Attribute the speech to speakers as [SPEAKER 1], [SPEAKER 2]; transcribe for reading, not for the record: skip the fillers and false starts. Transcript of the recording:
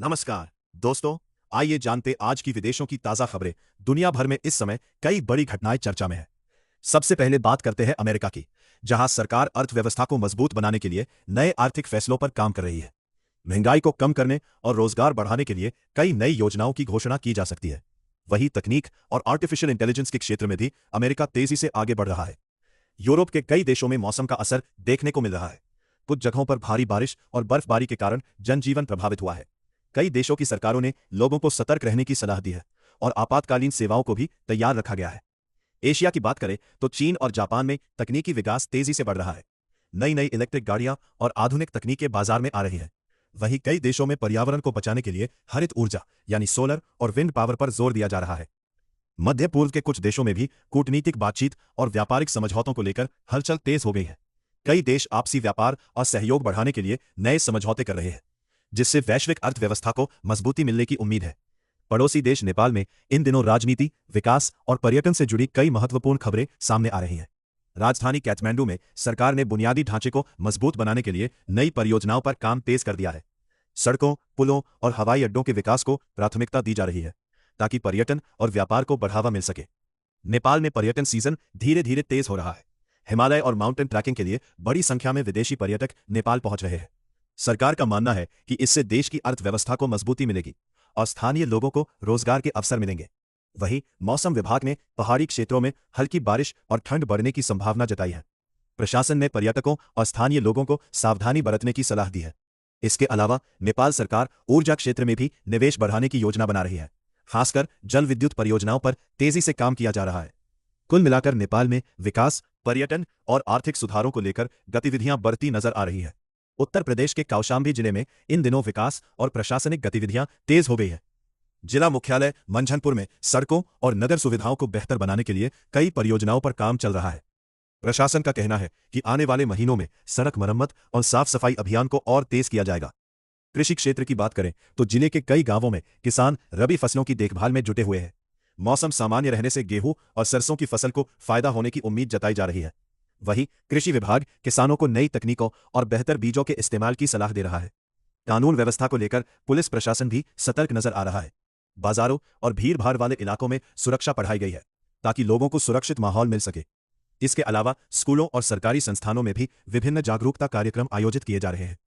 [SPEAKER 1] नमस्कार दोस्तों, आइए जानते आज की विदेशों की ताजा खबरें। दुनिया भर में इस समय कई बड़ी घटनाएं चर्चा में है। सबसे पहले बात करते हैं अमेरिका की, जहां सरकार अर्थव्यवस्था को मजबूत बनाने के लिए नए आर्थिक फैसलों पर काम कर रही है। महंगाई को कम करने और रोजगार बढ़ाने के लिए कई नई योजनाओं की घोषणा की जा सकती है। वहीं तकनीक और आर्टिफिशियल इंटेलिजेंस के क्षेत्र में भी अमेरिका तेजी से आगे बढ़ रहा है। यूरोप के कई देशों में मौसम का असर देखने को मिल रहा है। कुछ जगहों पर भारी बारिश और बर्फबारी के कारण जनजीवन प्रभावित हुआ है। कई देशों की सरकारों ने लोगों को सतर्क रहने की सलाह दी है और आपातकालीन सेवाओं को भी तैयार रखा गया है। एशिया की बात करें तो चीन और जापान में तकनीकी विकास तेजी से बढ़ रहा है। नई नई इलेक्ट्रिक गाड़ियां और आधुनिक तकनीकें बाजार में आ रही हैं। वहीं कई देशों में पर्यावरण को बचाने के लिए हरित ऊर्जा यानी सोलर और विंड पावर पर जोर दिया जा रहा है। मध्य पूर्व के कुछ देशों में भी कूटनीतिक बातचीत और व्यापारिक समझौतों को लेकर हलचल तेज हो गई है। कई देश आपसी व्यापार और सहयोग बढ़ाने के लिए नए समझौते कर रहे हैं, जिससे वैश्विक अर्थव्यवस्था को मजबूती मिलने की उम्मीद है। पड़ोसी देश नेपाल में इन दिनों राजनीति, विकास और पर्यटन से जुड़ी कई महत्वपूर्ण खबरें सामने आ रही हैं। राजधानी काठमांडू में सरकार ने बुनियादी ढांचे को मजबूत बनाने के लिए नई परियोजनाओं पर काम तेज कर दिया है। सड़कों, पुलों और हवाई अड्डों के विकास को प्राथमिकता दी जा रही है, ताकि पर्यटन और व्यापार को बढ़ावा मिल सके। नेपाल में पर्यटन सीजन धीरे धीरे तेज हो रहा है। हिमालय और माउंटेन ट्रैकिंग के लिए बड़ी संख्या में विदेशी पर्यटक नेपाल पहुंच रहे हैं। सरकार का मानना है कि इससे देश की अर्थव्यवस्था को मजबूती मिलेगी और स्थानीय लोगों को रोजगार के अवसर मिलेंगे। वहीं मौसम विभाग ने पहाड़ी क्षेत्रों में हल्की बारिश और ठंड बढ़ने की संभावना जताई है। प्रशासन ने पर्यटकों और स्थानीय लोगों को सावधानी बरतने की सलाह दी है। इसके अलावा नेपाल सरकार ऊर्जा क्षेत्र में भी निवेश बढ़ाने की योजना बना रही है। खासकर जल विद्युत परियोजनाओं पर तेजी से काम किया जा रहा है। कुल मिलाकर नेपाल में विकास, पर्यटन और आर्थिक सुधारों को लेकर गतिविधियां बढ़ती नजर आ रही है। उत्तर प्रदेश के कौशाम्बी जिले में इन दिनों विकास और प्रशासनिक गतिविधियां तेज हो गई है। जिला मुख्यालय मंझनपुर में सड़कों और नगर सुविधाओं को बेहतर बनाने के लिए कई परियोजनाओं पर काम चल रहा है। प्रशासन का कहना है कि आने वाले महीनों में सड़क मरम्मत और साफ सफाई अभियान को और तेज किया जाएगा। कृषि क्षेत्र की बात करें तो जिले के कई गांवों में किसान रबी फसलों की देखभाल में जुटे हुए हैं। मौसम सामान्य रहने से गेहूं और सरसों की फसल को फायदा होने की उम्मीद जताई जा रही है। वहीं कृषि विभाग किसानों को नई तकनीकों और बेहतर बीजों के इस्तेमाल की सलाह दे रहा है। कानून व्यवस्था को लेकर पुलिस प्रशासन भी सतर्क नजर आ रहा है। बाजारों और भीड़-भाड़ वाले इलाकों में सुरक्षा बढ़ाई गई है, ताकि लोगों को सुरक्षित माहौल मिल सके। इसके अलावा स्कूलों और सरकारी संस्थानों में भी विभिन्न जागरूकता कार्यक्रम आयोजित किए जा रहे हैं।